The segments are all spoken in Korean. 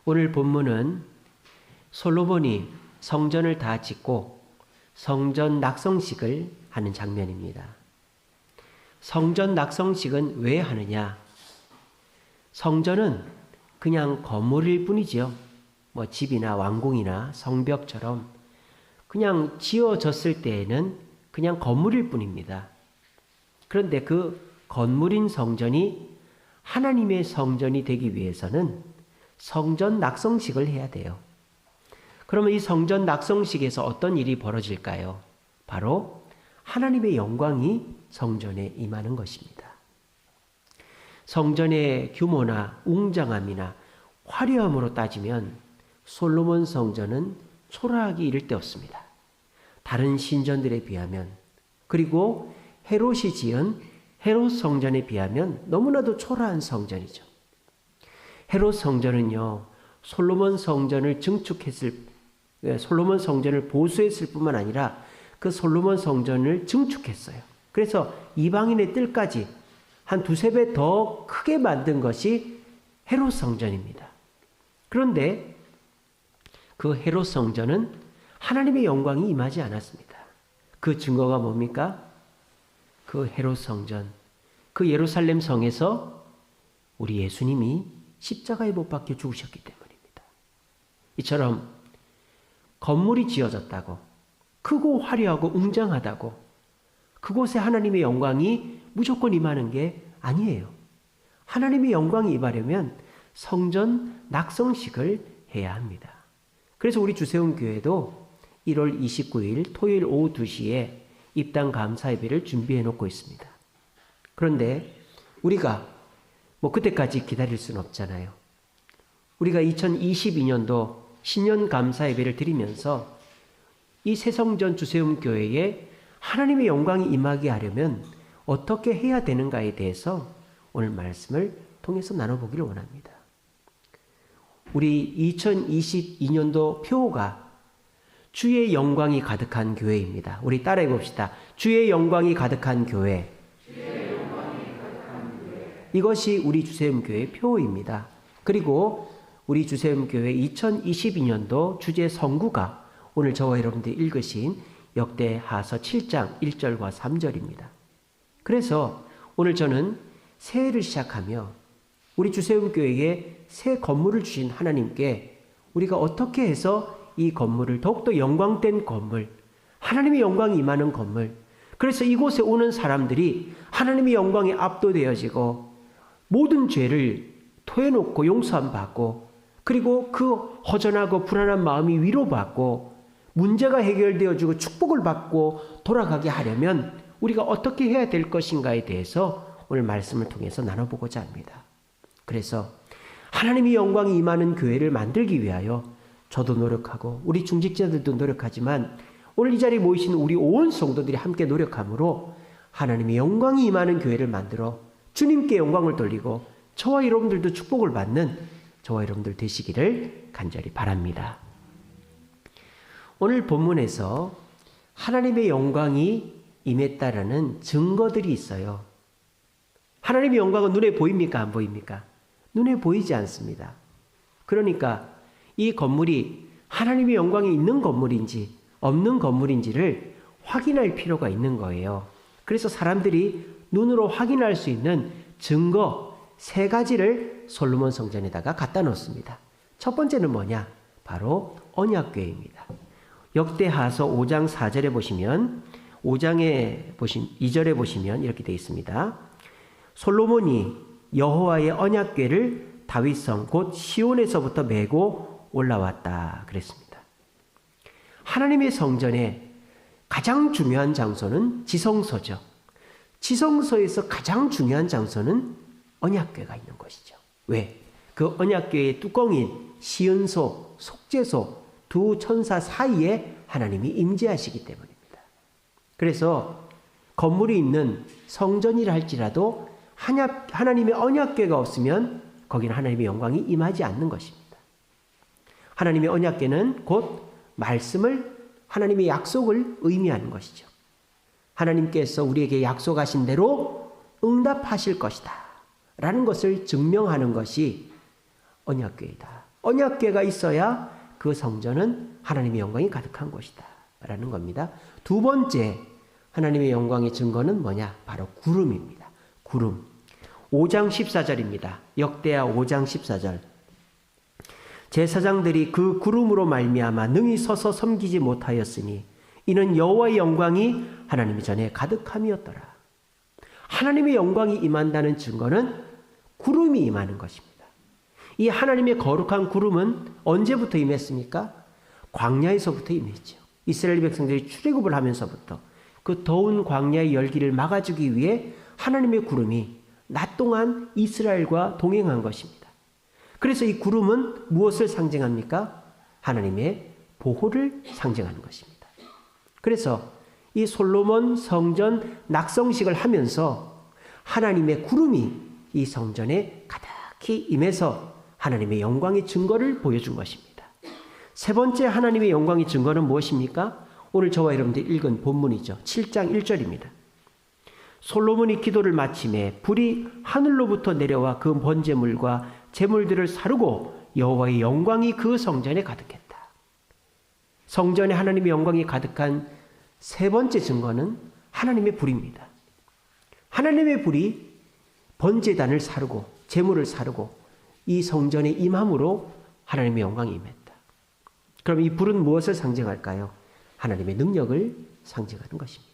오늘 본문은 솔로몬이 성전을 다 짓고 성전 낙성식을 하는 장면입니다. 성전 낙성식은 왜 하느냐? 성전은 그냥 건물일 뿐이지요. 집이나 왕궁이나 성벽처럼 그냥 지어졌을 때에는 그냥 건물일 뿐입니다. 그런데 그 건물인 성전이 하나님의 성전이 되기 위해서는 성전 낙성식을 해야 돼요. 그러면 이 성전 낙성식에서 어떤 일이 벌어질까요? 바로 하나님의 영광이 성전에 임하는 것입니다. 성전의 규모나 웅장함이나 화려함으로 따지면 솔로몬 성전은 초라하기 이를 데 없습니다. 다른 신전들에 비하면, 그리고 헤롯이 지은 헤롯 성전에 비하면 너무나도 초라한 성전이죠. 헤롯 성전은요, 솔로몬 성전을 솔로몬 성전을 보수했을 뿐만 아니라 그 솔로몬 성전을 증축했어요. 그래서 이방인의 뜰까지 한 두세 배 더 크게 만든 것이 헤롯 성전입니다. 그런데 그 헤롯 성전은 하나님의 영광이 임하지 않았습니다. 그 증거가 뭡니까? 그 헤롯 성전, 그 예루살렘 성에서 우리 예수님이 십자가에 못 박혀 죽으셨기 때문입니다. 이처럼 건물이 지어졌다고, 크고 화려하고 웅장하다고 그곳에 하나님의 영광이 무조건 임하는 게 아니에요. 하나님의 영광이 임하려면 성전 낙성식을 해야 합니다. 그래서 우리 주세훈교회도 1월 29일 토요일 오후 2시에 입당 감사 예배를 준비해 놓고 있습니다. 그런데 우리가 그때까지 기다릴 수는 없잖아요. 우리가 2022년도 신년 감사 예배를 드리면서 이 새성전 주세훈교회에 하나님의 영광이 임하게 하려면 어떻게 해야 되는가에 대해서 오늘 말씀을 통해서 나눠보기를 원합니다. 우리 2022년도 표가 주의 영광이 가득한 교회입니다. 우리 따라해 봅시다. 주의 영광이 가득한 교회. 이것이 우리 주세음교회 표입니다. 그리고 우리 주세음교회 2022년도 주제 성구가 오늘 저와 여러분들이 읽으신 역대하서 7장 1절과 3절입니다. 그래서 오늘 저는 새해를 시작하며 우리 주세음교회에 새 건물을 주신 하나님께 우리가 어떻게 해서 이 건물을 더욱더 영광된 건물, 하나님의 영광이 임하는 건물, 그래서 이곳에 오는 사람들이 하나님의 영광에 압도되어지고 모든 죄를 토해놓고 용서함 받고, 그리고 그 허전하고 불안한 마음이 위로받고 문제가 해결되어지고 축복을 받고 돌아가게 하려면 우리가 어떻게 해야 될 것인가에 대해서 오늘 말씀을 통해서 나눠보고자 합니다. 그래서 하나님의 영광이 임하는 교회를 만들기 위하여 저도 노력하고 우리 중직자들도 노력하지만 오늘 이 자리에 모이신 우리 온 성도들이 함께 노력함으로 하나님의 영광이 임하는 교회를 만들어 주님께 영광을 돌리고 저와 여러분들도 축복을 받는 저와 여러분들 되시기를 간절히 바랍니다. 오늘 본문에서 하나님의 영광이 임했다라는 증거들이 있어요. 하나님의 영광은 눈에 보입니까? 안 보입니까? 눈에 보이지 않습니다. 그러니까 이 건물이 하나님의 영광이 있는 건물인지 없는 건물인지를 확인할 필요가 있는 거예요. 그래서 사람들이 눈으로 확인할 수 있는 증거 3가지를 솔로몬 성전에다가 갖다 놓습니다. 첫 번째는 뭐냐? 바로 언약궤입니다. 역대하서 5장 4절에 보시면 2절에 보시면 이렇게 되어 있습니다. 솔로몬이 여호와의 언약궤를 다윗성 곧 시온에서부터 메고 올라왔다 그랬습니다. 하나님의 성전에 가장 중요한 장소는 지성소죠. 지성소에서 가장 중요한 장소는 언약궤가 있는 것이죠. 왜? 그 언약궤의 뚜껑인 시은소, 속죄소 두 천사 사이에 하나님이 임재하시기 때문입니다. 그래서 건물이 있는 성전이라 할지라도 하나님의 언약궤가 없으면 거기는 하나님의 영광이 임하지 않는 것입니다. 하나님의 언약궤는 곧 말씀을, 하나님의 약속을 의미하는 것이죠. 하나님께서 우리에게 약속하신 대로 응답하실 것이다 라는 것을 증명하는 것이 언약궤이다. 언약궤가 있어야 그 성전은 하나님의 영광이 가득한 곳이다 라는 겁니다. 두 번째 하나님의 영광의 증거는 뭐냐? 바로 구름입니다. 구름. 5장 14절입니다. 역대하 5장 14절. 제사장들이 그 구름으로 말미암아 능히 서서 섬기지 못하였으니 이는 여호와의 영광이 하나님 전에 가득함이었더라. 하나님의 영광이 임한다는 증거는 구름이 임하는 것입니다. 이 하나님의 거룩한 구름은 언제부터 임했습니까? 광야에서부터 임했죠. 이스라엘 백성들이 출애굽을 하면서부터 그 더운 광야의 열기를 막아주기 위해 하나님의 구름이 낮 동안 이스라엘과 동행한 것입니다. 그래서 이 구름은 무엇을 상징합니까? 하나님의 보호를 상징하는 것입니다. 그래서 이 솔로몬 성전 낙성식을 하면서 하나님의 구름이 이 성전에 가득히 임해서 하나님의 영광의 증거를 보여준 것입니다. 세 번째 하나님의 영광의 증거는 무엇입니까? 오늘 저와 여러분들이 읽은 본문이죠. 7장 1절입니다. 솔로몬이 기도를 마침에 불이 하늘로부터 내려와 그 번제물과 제물들을 사르고 여호와의 영광이 그 성전에 가득했다. 성전에 하나님의 영광이 가득한 세 번째 증거는 하나님의 불입니다. 하나님의 불이 번제단을 사르고 제물을 사르고 이 성전에 임함으로 하나님의 영광이 임했다. 그럼 이 불은 무엇을 상징할까요? 하나님의 능력을 상징하는 것입니다.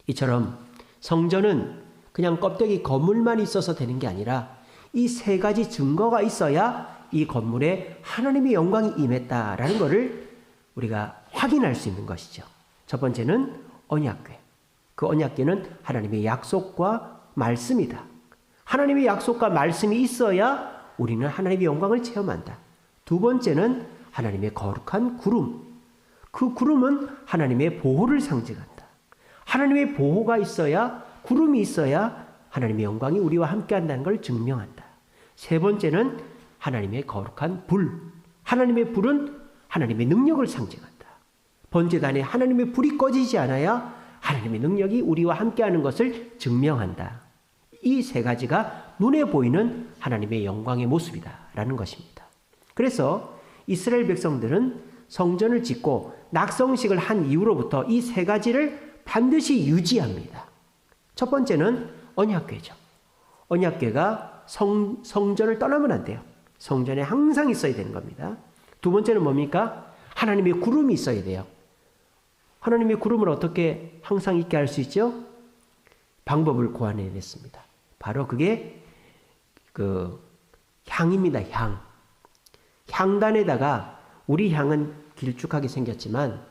이처럼 성전은 그냥 껍데기 건물만 있어서 되는 게 아니라 이 세 가지 증거가 있어야 이 건물에 하나님의 영광이 임했다라는 것을 우리가 확인할 수 있는 것이죠. 첫 번째는 언약궤. 그 언약궤는 하나님의 약속과 말씀이다. 하나님의 약속과 말씀이 있어야 우리는 하나님의 영광을 체험한다. 두 번째는 하나님의 거룩한 구름. 그 구름은 하나님의 보호를 상징한다. 하나님의 보호가 있어야, 구름이 있어야 하나님의 영광이 우리와 함께한다는 걸 증명한다. 세 번째는 하나님의 거룩한 불. 하나님의 불은 하나님의 능력을 상징한다. 번제단에 하나님의 불이 꺼지지 않아야 하나님의 능력이 우리와 함께하는 것을 증명한다. 이 세 가지가 눈에 보이는 하나님의 영광의 모습이다라는 것입니다. 그래서 이스라엘 백성들은 성전을 짓고 낙성식을 한 이후로부터 이 세 가지를 반드시 유지합니다. 첫 번째는 언약궤죠. 언약궤가 성전을 떠나면 안 돼요. 성전에 항상 있어야 되는 겁니다. 두 번째는 뭡니까? 하나님의 구름이 있어야 돼요. 하나님의 구름을 어떻게 항상 있게 할 수 있죠? 방법을 고안해냈습니다. 바로 그게 향입니다. 향. 향단에다가 우리 향은 길쭉하게 생겼지만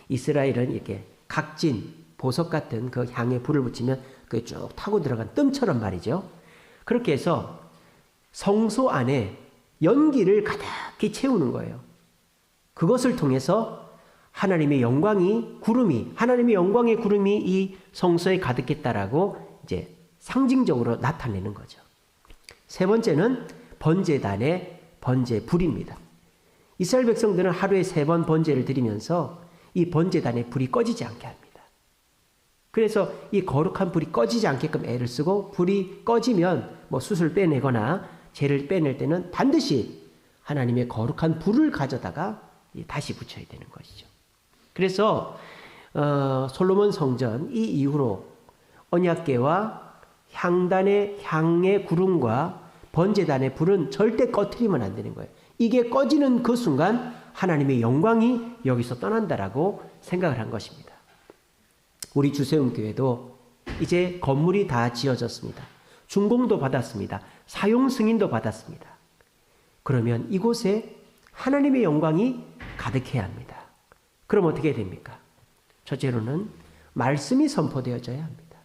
이스라엘은 이렇게 각진, 보석 같은 그 향에 불을 붙이면 그게 쭉 타고 들어간 뜸처럼 말이죠. 그렇게 해서 성소 안에 연기를 가득히 채우는 거예요. 그것을 통해서 하나님의 영광이, 구름이, 하나님의 영광의 구름이 이 성소에 가득했다라고 이제 상징적으로 나타내는 거죠. 세 번째는 번제단의 번제불입니다. 이스라엘 백성들은 하루에 3번 번제를 드리면서 이 번제단의 불이 꺼지지 않게 합니다. 그래서 이 거룩한 불이 꺼지지 않게끔 애를 쓰고 불이 꺼지면 뭐 숯을 빼내거나 재를 빼낼 때는 반드시 하나님의 거룩한 불을 가져다가 다시 붙여야 되는 것이죠. 그래서 솔로몬 성전 이 이후로 언약궤와 향단의 향의 구름과 번제단의 불은 절대 꺼트리면 안 되는 거예요. 이게 꺼지는 그 순간 하나님의 영광이 여기서 떠난다라고 생각을 한 것입니다. 우리 주세움교회도 이제 건물이 다 지어졌습니다. 준공도 받았습니다. 사용 승인도 받았습니다. 그러면 이곳에 하나님의 영광이 가득해야 합니다. 그럼 어떻게 됩니까? 첫째로는 말씀이 선포되어져야 합니다.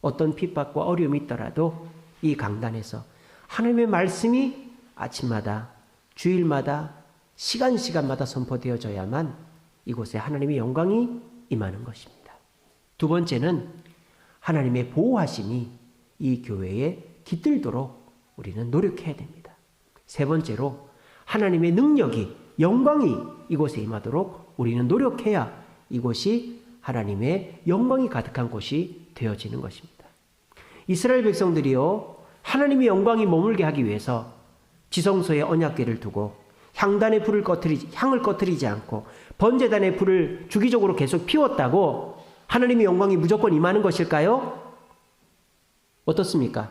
어떤 핍박과 어려움이 있더라도 이 강단에서 하나님의 말씀이 아침마다, 주일마다, 시간마다 선포되어져야만 이곳에 하나님의 영광이 임하는 것입니다. 두 번째는 하나님의 보호하심이 이 교회에 깃들도록 우리는 노력해야 됩니다. 세 번째로 하나님의 능력이, 영광이 이곳에 임하도록 우리는 노력해야 이곳이 하나님의 영광이 가득한 곳이 되어지는 것입니다. 이스라엘 백성들이요, 하나님의 영광이 머물게 하기 위해서 지성소에 언약궤를 두고 향단의 향을 꺼뜨리지 않고 번제단의 불을 주기적으로 계속 피웠다고 하나님의 영광이 무조건 임하는 것일까요? 어떻습니까?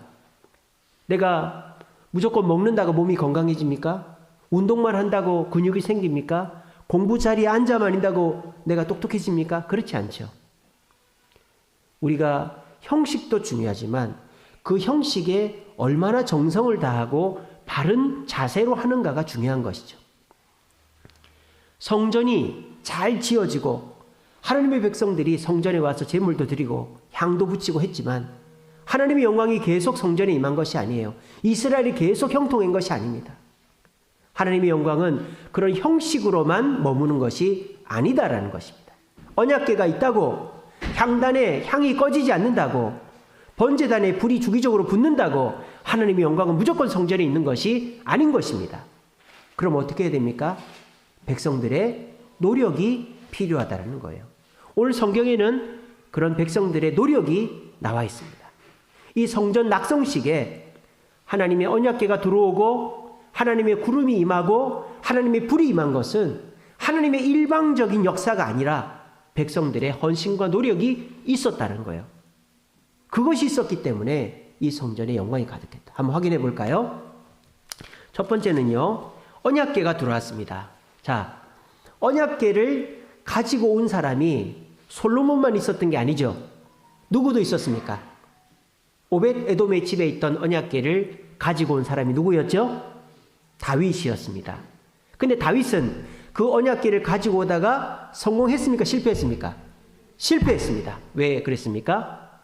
내가 무조건 먹는다고 몸이 건강해집니까? 운동만 한다고 근육이 생깁니까? 공부 자리에 앉아만 있다고 내가 똑똑해집니까? 그렇지 않죠. 우리가 형식도 중요하지만 그 형식에 얼마나 정성을 다하고 바른 자세로 하는가가 중요한 것이죠. 성전이 잘 지어지고 하나님의 백성들이 성전에 와서 제물도 드리고 향도 붙이고 했지만 하나님의 영광이 계속 성전에 임한 것이 아니에요. 이스라엘이 계속 형통한 것이 아닙니다. 하나님의 영광은 그런 형식으로만 머무는 것이 아니다라는 것입니다. 언약궤가 있다고 향단에 향이 꺼지지 않는다고 번제단에 불이 주기적으로 붙는다고 하나님의 영광은 무조건 성전에 있는 것이 아닌 것입니다. 그럼 어떻게 해야 됩니까? 백성들의 노력이 필요하다는 거예요. 오늘 성경에는 그런 백성들의 노력이 나와 있습니다. 이 성전 낙성식에 하나님의 언약궤가 들어오고 하나님의 구름이 임하고 하나님의 불이 임한 것은 하나님의 일방적인 역사가 아니라 백성들의 헌신과 노력이 있었다는 거예요. 그것이 있었기 때문에 이 성전에 영광이 가득했다. 한번 확인해 볼까요? 첫 번째는요, 언약궤가 들어왔습니다. 자, 언약궤를 가지고 온 사람이 솔로몬만 있었던 게 아니죠. 누구도 있었습니까? 오벳 에돔의 집에 있던 언약궤를 가지고 온 사람이 누구였죠? 다윗이었습니다. 근데 다윗은 그 언약궤를 가지고 오다가 성공했습니까? 실패했습니까? 실패했습니다. 왜 그랬습니까?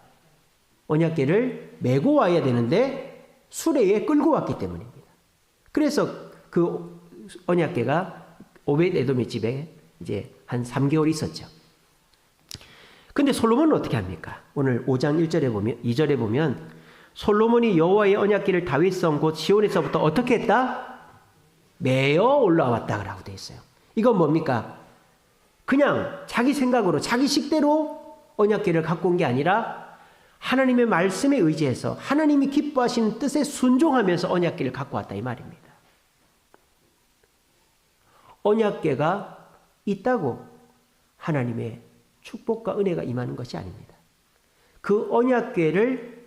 언약궤를 메고 와야 되는데 수레에 끌고 왔기 때문입니다. 그래서 그 언약궤가 오벳 에돔의 집에 이제 한 3개월 있었죠. 근데 솔로몬은 어떻게 합니까? 오늘 5장 1절에 보면 2절에 보면 솔로몬이 여호와의 언약궤를 다윗성 곧 시온에서부터 어떻게 했다? 메어 올라왔다라고 되어 있어요. 이건 뭡니까? 그냥 자기 생각으로 자기 식대로 언약궤를 갖고 온 게 아니라 하나님의 말씀에 의지해서 하나님이 기뻐하시는 뜻에 순종하면서 언약궤를 갖고 왔다 이 말입니다. 언약궤가 있다고 하나님의 축복과 은혜가 임하는 것이 아닙니다. 그 언약궤를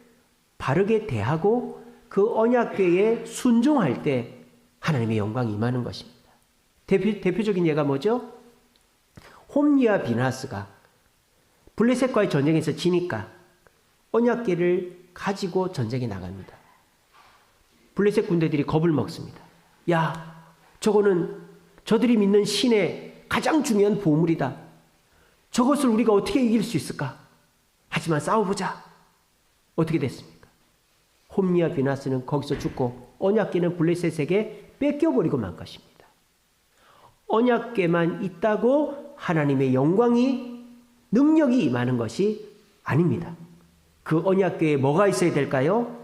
바르게 대하고 그 언약궤에 순종할 때 하나님의 영광이 임하는 것입니다. 대표적인 예가 뭐죠? 홈리와 비나스가 블레셋과의 전쟁에서 지니까 언약궤를 가지고 전쟁에 나갑니다. 블레셋 군대들이 겁을 먹습니다. 야, 저거는 저들이 믿는 신의 가장 중요한 보물이다. 저것을 우리가 어떻게 이길 수 있을까? 하지만 싸워보자. 어떻게 됐습니까? 홈리와 비나스는 거기서 죽고 언약궤는 블레셋에게 뺏겨버리고 만 것입니다. 언약궤만 있다고 하나님의 영광이 능력이 임하는 것이 아닙니다. 그 언약궤에 뭐가 있어야 될까요?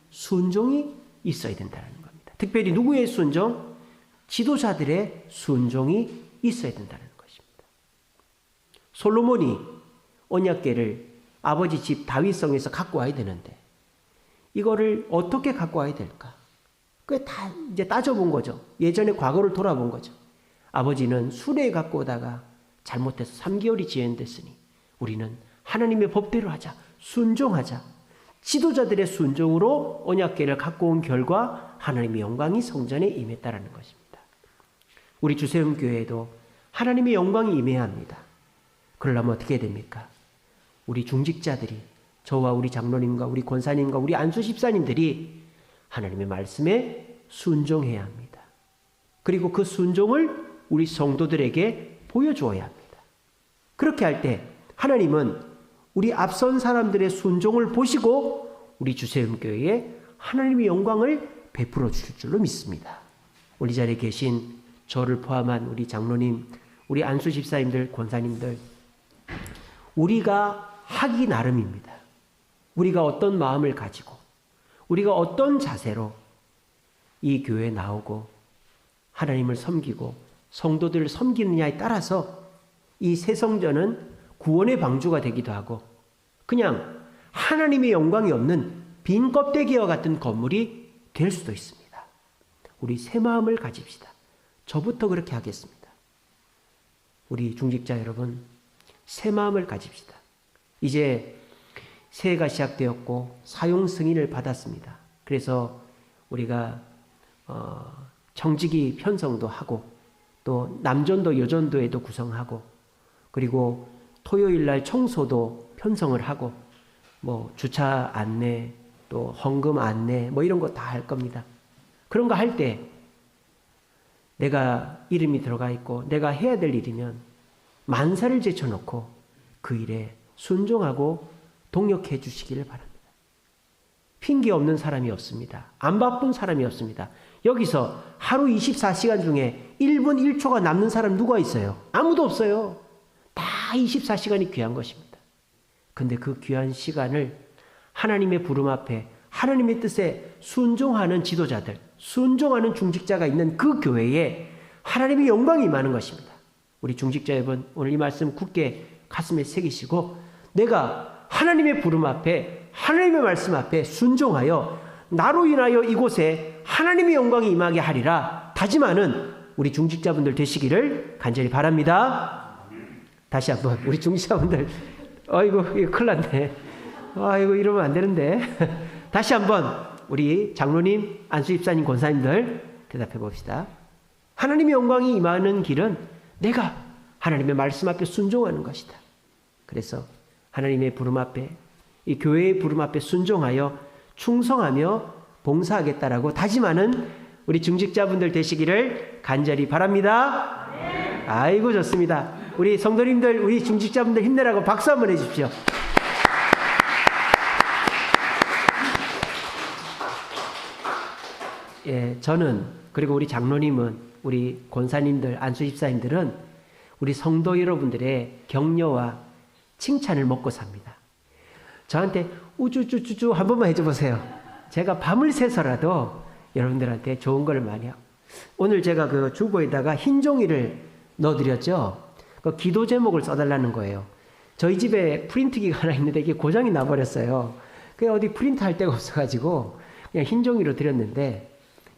순종이 있어야 된다는 겁니다. 특별히 누구의 순종? 지도자들의 순종이 있어야 된다는 것입니다. 솔로몬이 언약궤를 아버지 집 다윗성에서 갖고 와야 되는데 이거를 어떻게 갖고 와야 될까? 그게 다 이제 따져본 거죠. 예전의 과거를 돌아본 거죠. 아버지는 수레에 갖고 오다가 잘못해서 3개월이 지연됐으니 우리는 하나님의 법대로 하자. 순종하자. 지도자들의 순종으로 언약궤를 갖고 온 결과 하나님의 영광이 성전에 임했다라는 것입니다. 우리 주세음교회에도 하나님의 영광이 임해야 합니다. 그러려면 어떻게 해야 됩니까? 우리 중직자들이 저와 우리 장로님과 우리 권사님과 우리 안수집사님들이 하나님의 말씀에 순종해야 합니다. 그리고 그 순종을 우리 성도들에게 보여주어야 합니다. 그렇게 할 때 하나님은 우리 앞선 사람들의 순종을 보시고 우리 주세음교회에 하나님의 영광을 베풀어 주실 줄로 믿습니다. 우리 자리에 계신 저를 포함한 우리 장로님, 우리 안수집사님들, 권사님들, 우리가 하기 나름입니다. 우리가 어떤 마음을 가지고 우리가 어떤 자세로 이 교회에 나오고 하나님을 섬기고 성도들을 섬기느냐에 따라서 이 새 성전은 구원의 방주가 되기도 하고 그냥 하나님의 영광이 없는 빈 껍데기와 같은 건물이 될 수도 있습니다. 우리 새 마음을 가집시다. 저부터 그렇게 하겠습니다. 우리 중직자 여러분, 새 마음을 가집시다. 이제 새해가 시작되었고 사용 승인을 받았습니다. 그래서 우리가 청지기 편성도 하고 또 남전도 여전도에도 구성하고 그리고 토요일날 청소도 편성을 하고 뭐 주차 안내 또 헌금 안내 뭐 이런 거 다 할 겁니다. 그런 거 할 때 내가 이름이 들어가 있고 내가 해야 될 일이면 만사를 제쳐놓고 그 일에 순종하고 동력해 주시기를 바랍니다. 핑계 없는 사람이 없습니다. 안 바쁜 사람이 없습니다. 여기서 하루 24시간 중에 1분 1초가 남는 사람 누가 있어요? 아무도 없어요. 다 24시간이 귀한 것입니다. 근데 그 귀한 시간을 하나님의 부름 앞에 하나님의 뜻에 순종하는 지도자들, 순종하는 중직자가 있는 그 교회에 하나님의 영광이 임하는 것입니다. 우리 중직자 여러분, 오늘 이 말씀 굳게 가슴에 새기시고 내가 하나님의 부름 앞에 하나님의 말씀 앞에 순종하여 나로 인하여 이곳에 하나님의 영광이 임하게 하리라 다짐하는 우리 중직자분들 되시기를 간절히 바랍니다. 다시 한번 우리 중직자분들, 아이고 이거 큰일 났네. 아이고 이러면 안 되는데. 다시 한번 우리 장로님, 안수집사님, 권사님들 대답해 봅시다. 하나님의 영광이 임하는 길은 내가 하나님의 말씀 앞에 순종하는 것이다. 그래서 하나님의 부름 앞에, 이 교회의 부름 앞에 순종하여 충성하며 봉사하겠다라고 다짐하는 우리 중직자분들 되시기를 간절히 바랍니다. 아이고 좋습니다. 우리 성도님들, 우리 중직자분들 힘내라고 박수 한번 해주십시오. 예, 저는 그리고 우리 장로님은, 우리 권사님들, 안수집사님들은 우리 성도 여러분들의 격려와 칭찬을 먹고 삽니다. 저한테 우쭈쭈쭈쭈 한 번만 해줘 보세요. 제가 밤을 새서라도 여러분들한테 좋은 걸 많이 하고. 오늘 제가 그 주보에다가 흰 종이를 넣어드렸죠. 그 기도 제목을 써달라는 거예요. 저희 집에 프린트기가 하나 있는데 이게 고장이 나버렸어요. 그게 어디 프린트할 데가 없어가지고 그냥 흰 종이로 드렸는데,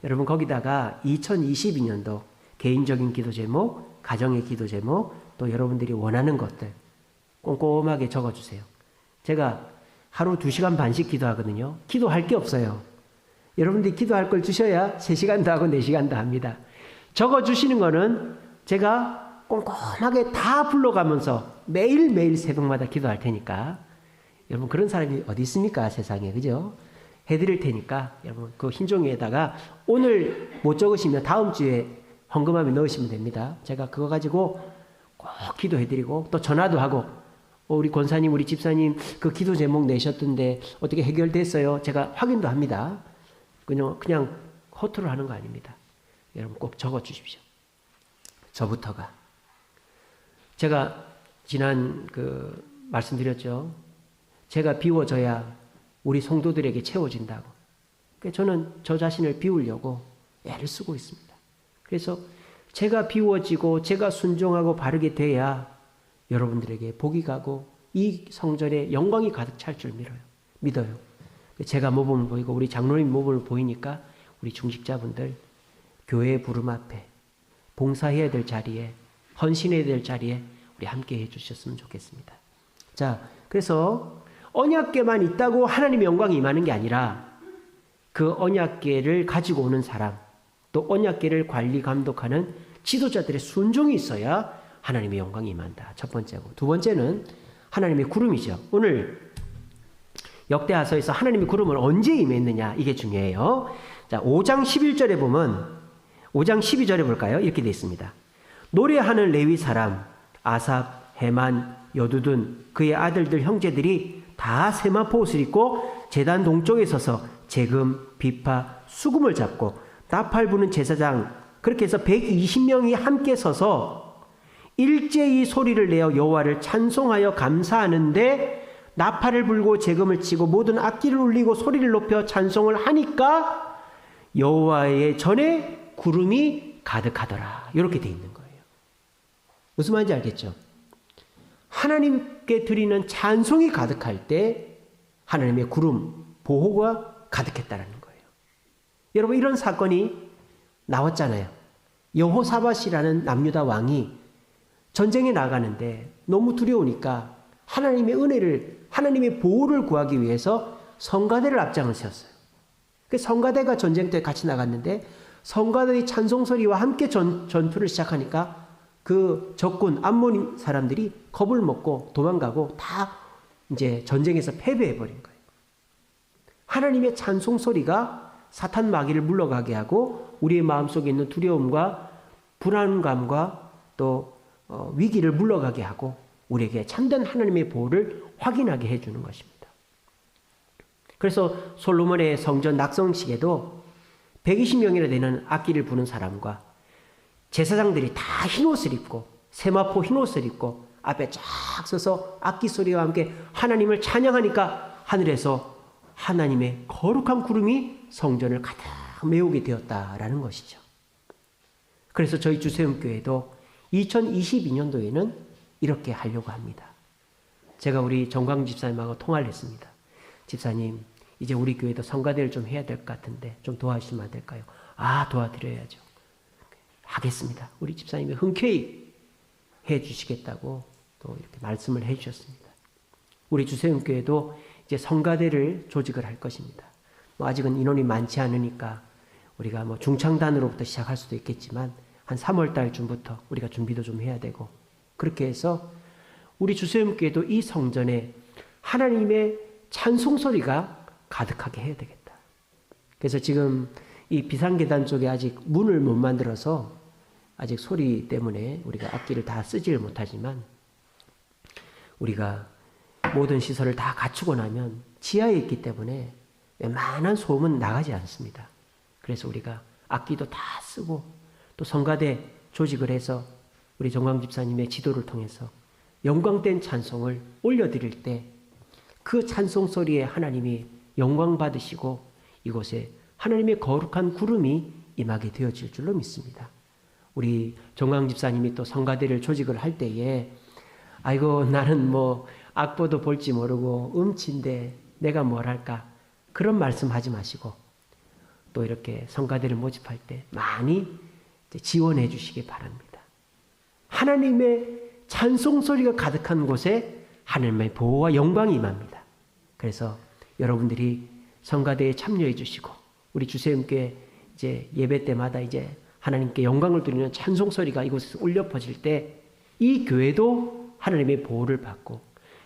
여러분 거기다가 2022년도 개인적인 기도 제목, 가정의 기도 제목, 또 여러분들이 원하는 것들 꼼꼼하게 적어주세요. 제가 하루 2시간 반씩 기도하거든요. 기도할 게 없어요. 여러분들이 기도할 걸 주셔야 3시간도 하고 4시간도 합니다. 적어주시는 거는 제가 꼼꼼하게 다 불러가면서 매일매일 새벽마다 기도할 테니까, 여러분 그런 사람이 어디 있습니까? 세상에. 그죠? 해드릴 테니까 여러분 그 흰 종이에다가 오늘 못 적으시면 다음 주에 헌금함에 넣으시면 됩니다. 제가 그거 가지고 꼭 기도해드리고 또 전화도 하고, 우리 권사님, 우리 집사님 그 기도 제목 내셨던데 어떻게 해결됐어요? 제가 확인도 합니다. 그냥 허투루 하는 거 아닙니다. 여러분 꼭 적어 주십시오. 저부터가. 제가 지난 그 말씀드렸죠. 제가 비워져야 우리 성도들에게 채워진다고. 그러니까 저는 저 자신을 비우려고 애를 쓰고 있습니다. 그래서 제가 비워지고 제가 순종하고 바르게 돼야 여러분들에게 복이 가고 이 성전에 영광이 가득 찰 줄 믿어요. 제가 모범을 보이고 우리 장로님 모범을 보이니까 우리 중직자분들 교회의 부름 앞에 봉사해야 될 자리에, 헌신해야 될 자리에 우리 함께 해주셨으면 좋겠습니다. 자, 그래서 언약궤만 있다고 하나님의 영광이 임하는 게 아니라 그 언약궤를 가지고 오는 사람, 또 언약궤를 관리 감독하는 지도자들의 순종이 있어야 하나님의 영광이 임한다. 첫 번째고, 두 번째는 하나님의 구름이죠. 오늘 역대하서에서 하나님의 구름을 언제 임했느냐, 이게 중요해요. 자, 5장 11절에 보면, 5장 12절에 볼까요? 이렇게 되어 있습니다. 노래하는 레위 사람 아삽, 헤만, 여두둔 그의 아들들 형제들이 다 세마포 옷을 입고 제단 동쪽에 서서 재금, 비파, 수금을 잡고 나팔 부는 제사장, 그렇게 해서 120명이 함께 서서 일제히 소리를 내어 여호와를 찬송하여 감사하는데, 나팔을 불고 재금을 치고 모든 악기를 울리고 소리를 높여 찬송을 하니까 여호와의 전에 구름이 가득하더라. 이렇게 돼 있는 거예요. 무슨 말인지 알겠죠? 하나님께 드리는 찬송이 가득할 때 하나님의 구름, 보호가 가득했다라는 거예요. 여러분 이런 사건이 나왔잖아요. 여호사밧이라는 남유다 왕이 전쟁에 나가는데 너무 두려우니까 하나님의 은혜를, 하나님의 보호를 구하기 위해서 성가대를 앞장을 세웠어요. 그 성가대가 전쟁터에 같이 나갔는데 성가대의 찬송소리와 함께 전투를 시작하니까 그 적군 암몬 사람들이 겁을 먹고 도망가고 다 이제 전쟁에서 패배해버린 거예요. 하나님의 찬송소리가 사탄 마귀를 물러가게 하고 우리의 마음속에 있는 두려움과 불안감과 또 위기를 물러가게 하고 우리에게 참된 하나님의 보호를 확인하게 해주는 것입니다. 그래서 솔로몬의 성전 낙성식에도 120명이나 되는 악기를 부는 사람과 제사장들이 다 흰옷을 입고 세마포 흰옷을 입고 앞에 쫙 서서 악기 소리와 함께 하나님을 찬양하니까 하늘에서 하나님의 거룩한 구름이 성전을 가득 메우게 되었다라는 것이죠. 그래서 저희 주세움교회도 2022년도에는 이렇게 하려고 합니다. 제가 우리 정광 집사님하고 통화를 했습니다. 집사님, 이제 우리 교회도 성가대를 좀 해야 될 것 같은데 좀 도와주시면 안 될까요? 아, 도와드려야죠. 하겠습니다. 우리 집사님이 흔쾌히 해 주시겠다고 또 이렇게 말씀을 해 주셨습니다. 우리 주세움교회도 이제 성가대를 조직을 할 것입니다. 아직은 인원이 많지 않으니까 우리가 중창단으로부터 시작할 수도 있겠지만 한 3월 달쯤부터 우리가 준비도 좀 해야 되고 그렇게 해서 우리 주세움교회도 이 성전에 하나님의 찬송소리가 가득하게 해야 되겠다. 그래서 지금 이 비상계단 쪽에 아직 문을 못 만들어서 아직 소리 때문에 우리가 악기를 다 쓰지를 못하지만 우리가 모든 시설을 다 갖추고 나면 지하에 있기 때문에 웬만한 소음은 나가지 않습니다. 그래서 우리가 악기도 다 쓰고 또 성가대 조직을 해서 우리 정광 집사님의 지도를 통해서 영광된 찬송을 올려드릴 때 그 찬송 소리에 하나님이 영광 받으시고 이곳에 하나님의 거룩한 구름이 임하게 되어질 줄로 믿습니다. 우리 정광 집사님이 또 성가대를 조직을 할 때에 아이고 나는 악보도 볼지 모르고 음치인데 내가 뭘 할까 그런 말씀하지 마시고 또 이렇게 성가대를 모집할 때 많이 지원해 주시기 바랍니다. 하나님의 찬송 소리가 가득한 곳에 하나님의 보호와 영광이 임합니다. 그래서 여러분들이 성가대에 참여해 주시고 우리 주세움교회 이제 예배 때마다 이제 하나님께 영광을 드리는 찬송 소리가 이곳에서 울려 퍼질 때 이 교회도 하나님의 보호를 받고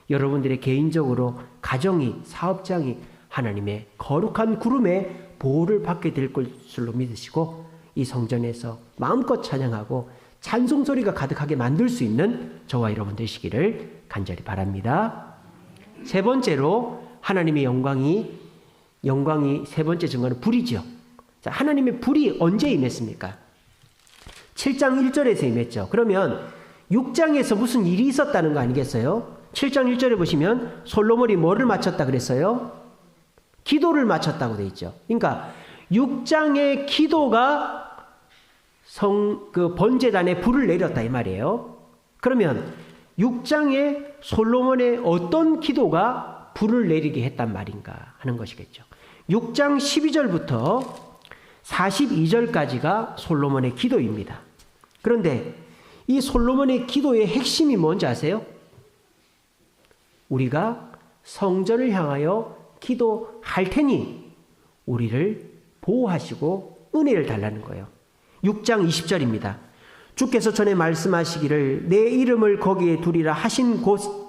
여러분들의 개인적으로 가정이 사업장이 하나님의 거룩한 구름의 보호를 받게 될 것으로 믿으시고 이 성전에서 마음껏 찬양하고 찬송 소리가 가득하게 만들 수 있는 저와 여러분 되시기를 간절히 바랍니다. 세 번째로 하나님의 영광이 세 번째 증거는 불이죠. 자, 하나님의 불이 언제 임했습니까? 7장 1절에서 임했죠. 그러면 6장에서 무슨 일이 있었다는 거 아니겠어요? 7장 1절에 보시면 솔로몬이 뭐를 마쳤다 그랬어요? 기도를 마쳤다고 돼 있죠. 그러니까 6장의 기도가 번제단에 불을 내렸다 이 말이에요. 그러면 6장에 솔로몬의 어떤 기도가 불을 내리게 했단 말인가 하는 것이겠죠. 6장 12절부터 42절까지가 솔로몬의 기도입니다. 그런데 이 솔로몬의 기도의 핵심이 뭔지 아세요? 우리가 성전을 향하여 기도할 테니 우리를 보호하시고 은혜를 달라는 거예요. 6장 20절입니다. 주께서 전에 말씀하시기를 내 이름을 거기에 두리라 하신 곳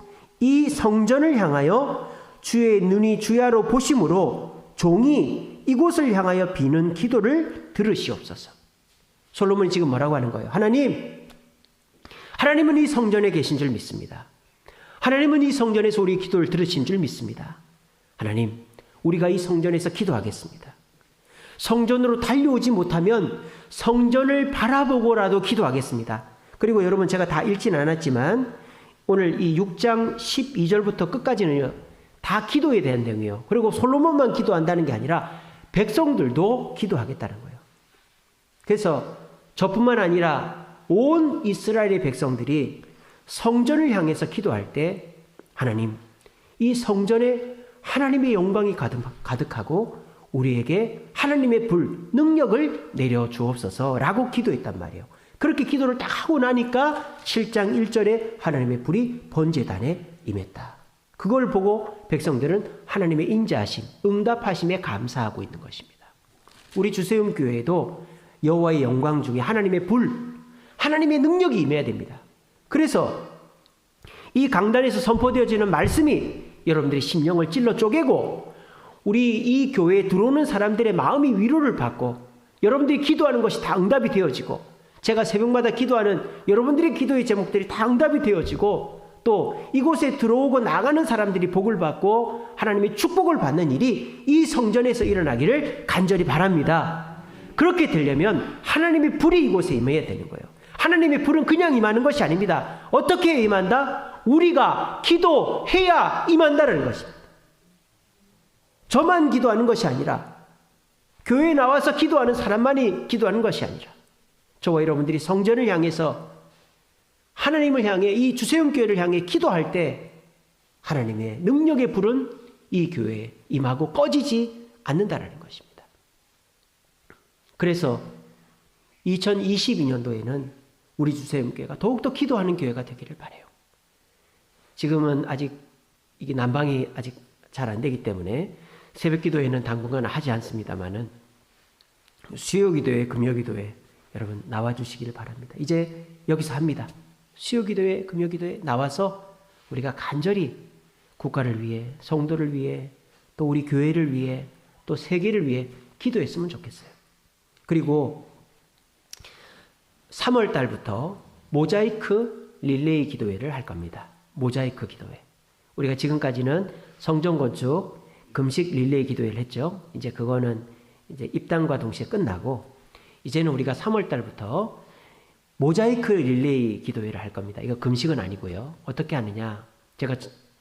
이 성전을 향하여 주의 눈이 주야로 보심으로 종이 이곳을 향하여 비는 기도를 들으시옵소서. 솔로몬이 지금 뭐라고 하는 거예요? 하나님은 이 성전에 계신 줄 믿습니다. 하나님은 이 성전에서 우리 기도를 들으신 줄 믿습니다. 하나님, 우리가 이 성전에서 기도하겠습니다. 성전으로 달려오지 못하면 성전을 바라보고라도 기도하겠습니다. 그리고 여러분 제가 다 읽지는 않았지만 오늘 이 6장 12절부터 끝까지는 다 기도에 대한 내용이에요. 그리고 솔로몬만 기도한다는 게 아니라 백성들도 기도하겠다는 거예요. 그래서 저뿐만 아니라 온 이스라엘의 백성들이 성전을 향해서 기도할 때 하나님, 이 성전에 하나님의 영광이 가득하고 우리에게 하나님의 불, 능력을 내려주옵소서라고 기도했단 말이에요. 그렇게 기도를 딱 하고 나니까 7장 1절에 하나님의 불이 번제단에 임했다. 그걸 보고 백성들은 하나님의 인자하심, 응답하심에 감사하고 있는 것입니다. 우리 주세움 교회에도 여호와의 영광 중에 하나님의 불, 하나님의 능력이 임해야 됩니다. 그래서 이 강단에서 선포되어지는 말씀이 여러분들의 심령을 찔러 쪼개고 우리 이 교회에 들어오는 사람들의 마음이 위로를 받고 여러분들이 기도하는 것이 다 응답이 되어지고 제가 새벽마다 기도하는 여러분들의 기도의 제목들이 다 응답이 되어지고 또 이곳에 들어오고 나가는 사람들이 복을 받고 하나님의 축복을 받는 일이 이 성전에서 일어나기를 간절히 바랍니다. 그렇게 되려면 하나님의 불이 이곳에 임해야 되는 거예요. 하나님의 불은 그냥 임하는 것이 아닙니다. 어떻게 임한다? 우리가 기도해야 임한다는 것입니다. 저만 기도하는 것이 아니라 교회에 나와서 기도하는 사람만이 기도하는 것이 아니라 저와 여러분들이 성전을 향해서 하나님을 향해 이 주세움 교회를 향해 기도할 때 하나님의 능력의 불은 이 교회에 임하고 꺼지지 않는다는 것입니다. 그래서 2022년도에는 우리 주세움 교회가 더욱더 기도하는 교회가 되기를 바라요. 지금은 아직 이게 난방이 아직 잘 안 되기 때문에 새벽 기도회는 당분간 하지 않습니다만은 수요 기도회, 금요 기도회 여러분 나와 주시기를 바랍니다. 이제 여기서 합니다. 수요 기도회, 금요 기도회 나와서 우리가 간절히 국가를 위해, 성도를 위해, 또 우리 교회를 위해, 또 세계를 위해 기도했으면 좋겠어요. 그리고 3월 달부터 모자이크 릴레이 기도회를 할 겁니다. 모자이크 기도회. 우리가 지금까지는 성전 건축 금식 릴레이 기도회를 했죠. 이제 그거는 이제 입당과 동시에 끝나고 이제는 우리가 3월 달부터 모자이크 릴레이 기도회를 할 겁니다. 이거 금식은 아니고요. 어떻게 하느냐? 제가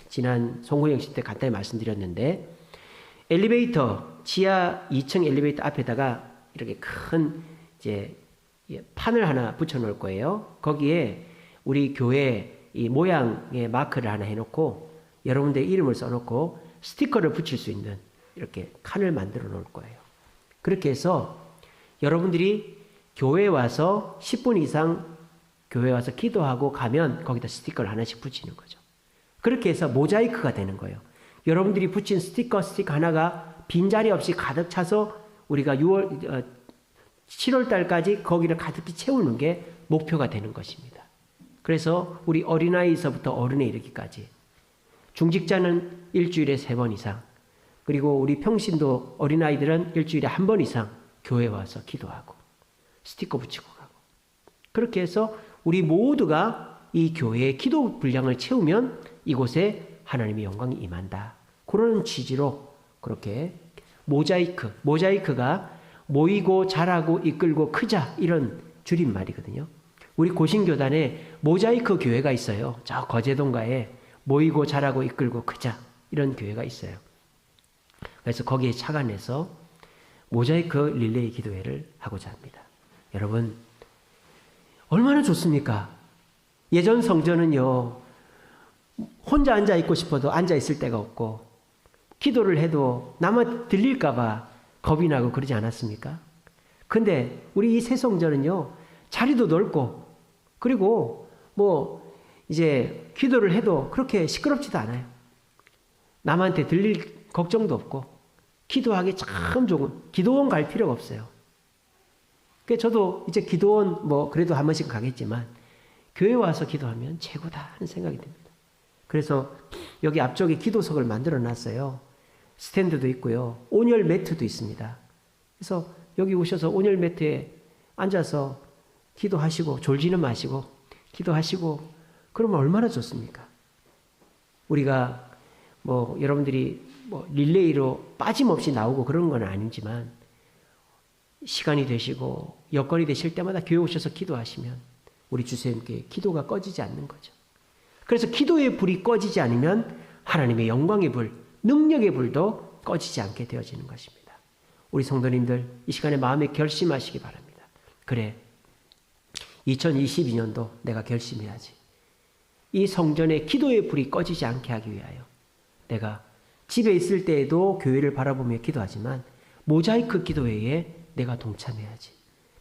지난 송구영신 때 간단히 말씀드렸는데 엘리베이터 지하 2층 엘리베이터 앞에다가 이렇게 큰 이제 판을 하나 붙여 놓을 거예요. 거기에 우리 교회 이 모양의 마크를 하나 해놓고 여러분들의 이름을 써놓고 스티커를 붙일 수 있는 이렇게 칸을 만들어 놓을 거예요. 그렇게 해서 여러분들이 교회에 와서 10분 이상 교회에 와서 기도하고 가면 거기다 스티커를 하나씩 붙이는 거죠. 그렇게 해서 모자이크가 되는 거예요. 여러분들이 붙인 스티커 하나가 빈자리 없이 가득 차서 우리가 7월 달까지 거기를 가득히 채우는 게 목표가 되는 것입니다. 그래서 우리 어린아이에서부터 어른에 이르기까지 중직자는 일주일에 3번 이상 그리고 우리 평신도 어린아이들은 일주일에 1번 이상 교회에 와서 기도하고 스티커 붙이고 가고 그렇게 해서 우리 모두가 이 교회의 기도 분량을 채우면 이곳에 하나님의 영광이 임한다. 그런 취지로 그렇게 모자이크가 모이고 자라고 이끌고 크자 이런 줄임말이거든요. 우리 고신교단에 모자이크 교회가 있어요. 저 거제동가에 모이고 자라고 이끌고 크자 이런 교회가 있어요. 그래서 거기에 착안해서 모자이크 릴레이 기도회를 하고자 합니다. 여러분 얼마나 좋습니까? 예전 성전은요 혼자 앉아 있고 싶어도 앉아 있을 데가 없고 기도를 해도 남아 들릴까 봐 겁이 나고 그러지 않았습니까? 근데 우리 이 새 성전은요 자리도 넓고 그리고 뭐 이제 기도를 해도 그렇게 시끄럽지도 않아요. 남한테 들릴 걱정도 없고 기도하기 참 좋은 기도원 갈 필요가 없어요. 그래서 저도 이제 기도원 뭐 그래도 한 번씩 가겠지만 교회 와서 기도하면 최고다 하는 생각이 듭니다. 그래서 여기 앞쪽에 기도석을 만들어 놨어요. 스탠드도 있고요. 온열 매트도 있습니다. 그래서 여기 오셔서 온열 매트에 앉아서 기도하시고 졸지는 마시고 기도하시고 그러면 얼마나 좋습니까? 우리가 뭐 여러분들이 뭐 릴레이로 빠짐없이 나오고 그런 건 아니지만 시간이 되시고 여건이 되실 때마다 교회 오셔서 기도하시면 우리 주님께 기도가 꺼지지 않는 거죠. 그래서 기도의 불이 꺼지지 않으면 하나님의 영광의 불, 능력의 불도 꺼지지 않게 되어지는 것입니다. 우리 성도님들 이 시간에 마음에 결심하시기 바랍니다. 그래 2022년도 내가 결심해야지. 이 성전의 기도의 불이 꺼지지 않게 하기 위하여 내가 집에 있을 때에도 교회를 바라보며 기도하지만 모자이크 기도회에 내가 동참해야지.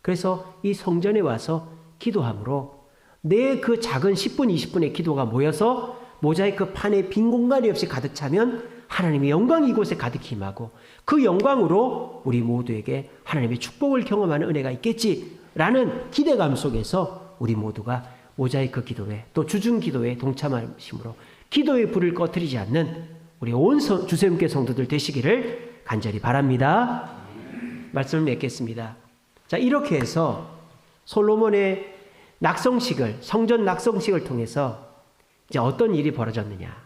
그래서 이 성전에 와서 기도함으로 내 그 작은 10분, 20분의 기도가 모여서 모자이크 판에 빈 공간이 없이 가득 차면 하나님의 영광이 이곳에 가득히 임하고 그 영광으로 우리 모두에게 하나님의 축복을 경험하는 은혜가 있겠지라는 기대감 속에서 우리 모두가 모자이크 기도회 또 주중 기도회에 동참하심으로 기도의 불을 꺼뜨리지 않는 우리 온 주세움교회 성도들 되시기를 간절히 바랍니다. 말씀을 맺겠습니다. 자, 이렇게 해서 솔로몬의 낙성식을, 성전 낙성식을 통해서 이제 어떤 일이 벌어졌느냐.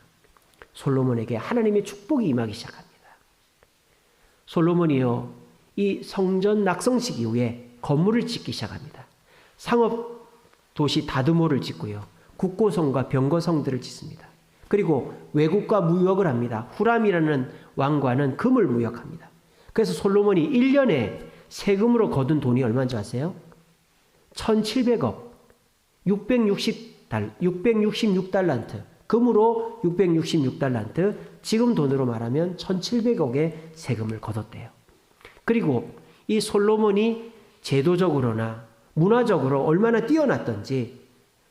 솔로몬에게 하나님의 축복이 임하기 시작합니다. 솔로몬이요, 이 성전 낙성식 이후에 건물을 짓기 시작합니다. 상업 도시 다드모를 짓고요. 국고성과 병거성들을 짓습니다. 그리고 외국과 무역을 합니다. 후람이라는 왕과는 금을 무역합니다. 그래서 솔로몬이 1년에 세금으로 거둔 돈이 얼마인지 아세요? 1700억, 666달란트, 금으로 666달란트, 지금 돈으로 말하면 1700억의 세금을 거뒀대요. 그리고 이 솔로몬이 제도적으로나 문화적으로 얼마나 뛰어났던지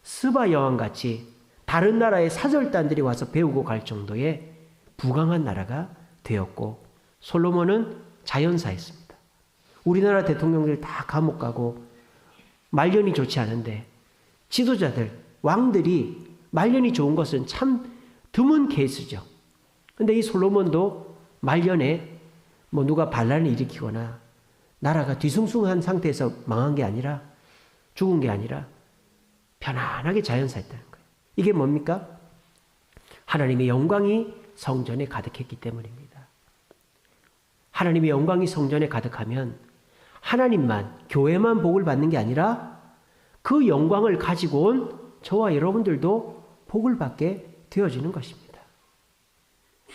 스바 여왕같이 다른 나라의 사절단들이 와서 배우고 갈 정도의 부강한 나라가 되었고, 솔로몬은 자연사였습니다. 우리나라 대통령들 다 감옥 가고 말년이 좋지 않은데 지도자들, 왕들이 말년이 좋은 것은 참 드문 케이스죠. 근데 이 솔로몬도 말년에 뭐 누가 반란을 일으키거나 나라가 뒤숭숭한 상태에서 망한 게 아니라, 죽은 게 아니라 편안하게 자연사했다는 거예요. 이게 뭡니까? 하나님의 영광이 성전에 가득했기 때문입니다. 하나님의 영광이 성전에 가득하면 하나님만, 교회만 복을 받는 게 아니라 그 영광을 가지고 온 저와 여러분들도 복을 받게 되어지는 것입니다.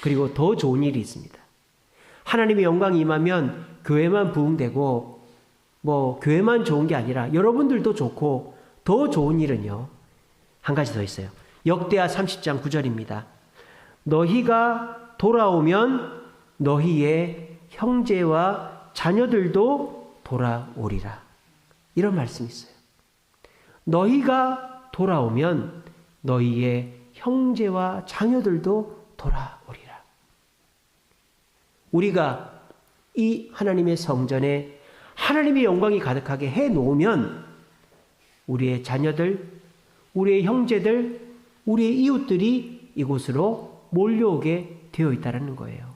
그리고 더 좋은 일이 있습니다. 하나님의 영광이 임하면 교회만 부흥되고 뭐 교회만 좋은 게 아니라 여러분들도 좋고, 더 좋은 일은요, 한 가지 더 있어요. 역대하 30장 9절입니다. 너희가 돌아오면 너희의 형제와 자녀들도 돌아오리라. 이런 말씀이 있어요. 너희가 돌아오면 너희의 형제와 자녀들도 돌아오리라. 우리가 이 하나님의 성전에 하나님의 영광이 가득하게 해 놓으면 우리의 자녀들, 우리의 형제들, 우리의 이웃들이 이곳으로 몰려오게 되어 있다는 거예요.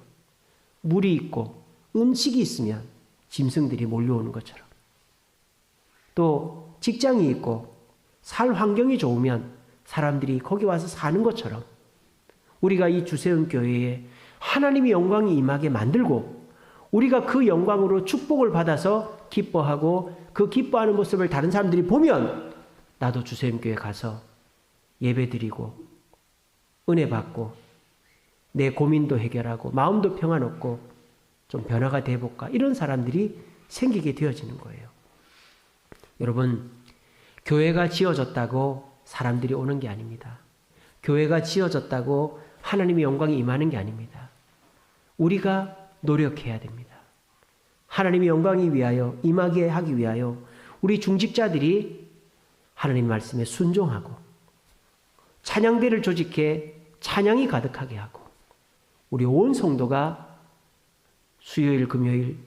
물이 있고 음식이 있으면 짐승들이 몰려오는 것처럼, 또 직장이 있고 살 환경이 좋으면 사람들이 거기 와서 사는 것처럼 우리가 이 주세움 교회에 하나님의 영광이 임하게 만들고 우리가 그 영광으로 축복을 받아서 기뻐하고 그 기뻐하는 모습을 다른 사람들이 보면 나도 주세움 교회 가서 예배드리고 은혜 받고 내 고민도 해결하고 마음도 평안없고 좀 변화가 돼볼까, 이런 사람들이 생기게 되어지는 거예요. 여러분, 교회가 지어졌다고 사람들이 오는 게 아닙니다. 교회가 지어졌다고 하나님의 영광이 임하는 게 아닙니다. 우리가 노력해야 됩니다. 하나님의 영광이 위하여 임하게 하기 위하여 우리 중직자들이 하나님 말씀에 순종하고 찬양대를 조직해 찬양이 가득하게 하고, 우리 온 성도가 수요일, 금요일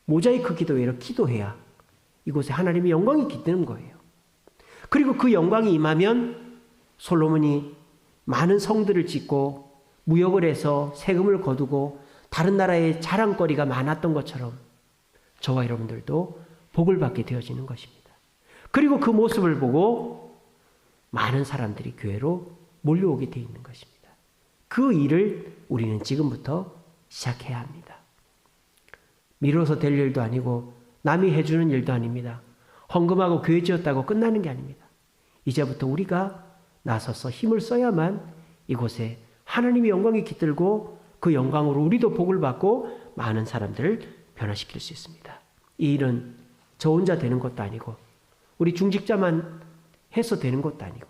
모자이크 기도회로 기도해야 이곳에 하나님의 영광이 깃드는 거예요. 그리고 그 영광이 임하면 솔로몬이 많은 성들을 짓고 무역을 해서 세금을 거두고 다른 나라의 자랑거리가 많았던 것처럼 저와 여러분들도 복을 받게 되어지는 것입니다. 그리고 그 모습을 보고 많은 사람들이 교회로 몰려오게 되어 있는 것입니다. 그 일을 우리는 지금부터 시작해야 합니다. 미뤄서 될 일도 아니고 남이 해주는 일도 아닙니다. 헌금하고 교회 지었다고 끝나는 게 아닙니다. 이제부터 우리가 나서서 힘을 써야만 이곳에 하나님의 영광이 깃들고 그 영광으로 우리도 복을 받고 많은 사람들을 변화시킬 수 있습니다. 이 일은 저 혼자 되는 것도 아니고 우리 중직자만 해서 되는 것도 아니고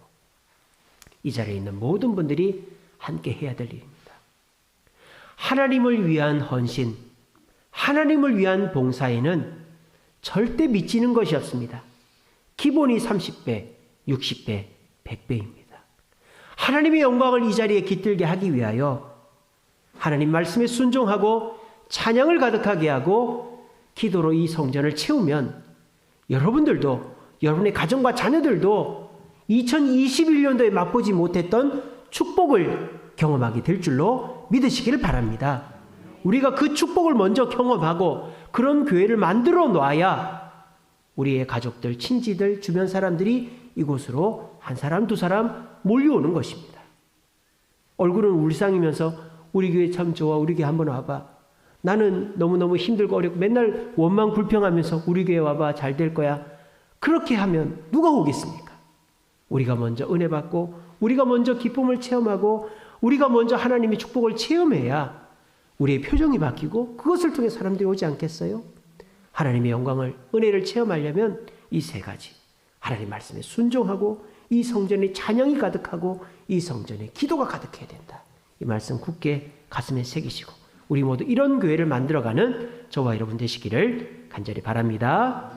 이 자리에 있는 모든 분들이 함께 해야 될 일입니다. 하나님을 위한 헌신, 하나님을 위한 봉사에는 절대 미치는 것이 없습니다. 기본이 30배, 60배, 100배입니다. 하나님의 영광을 이 자리에 깃들게 하기 위하여 하나님 말씀에 순종하고 찬양을 가득하게 하고 기도로 이 성전을 채우면 여러분들도, 여러분의 가정과 자녀들도 2021년도에 맛보지 못했던 축복을 경험하게 될 줄로 믿으시기를 바랍니다. 우리가 그 축복을 먼저 경험하고 그런 교회를 만들어 놔야 우리의 가족들, 친지들, 주변 사람들이 이곳으로 한 사람, 두 사람 몰려오는 것입니다. 얼굴은 울상이면서 우리 교회 참 좋아, 우리 교회 한번 와봐. 나는 너무너무 힘들고 어렵고 맨날 원망 불평하면서 우리 교회 와봐, 잘 될 거야. 그렇게 하면 누가 오겠습니까? 우리가 먼저 은혜 받고 우리가 먼저 기쁨을 체험하고 우리가 먼저 하나님의 축복을 체험해야 우리의 표정이 바뀌고 그것을 통해 사람들이 오지 않겠어요? 하나님의 영광을, 은혜를 체험하려면 이 세 가지, 하나님 말씀에 순종하고 이 성전에 찬양이 가득하고 이 성전에 기도가 가득해야 된다. 이 말씀 굳게 가슴에 새기시고 우리 모두 이런 교회를 만들어가는 저와 여러분 되시기를 간절히 바랍니다.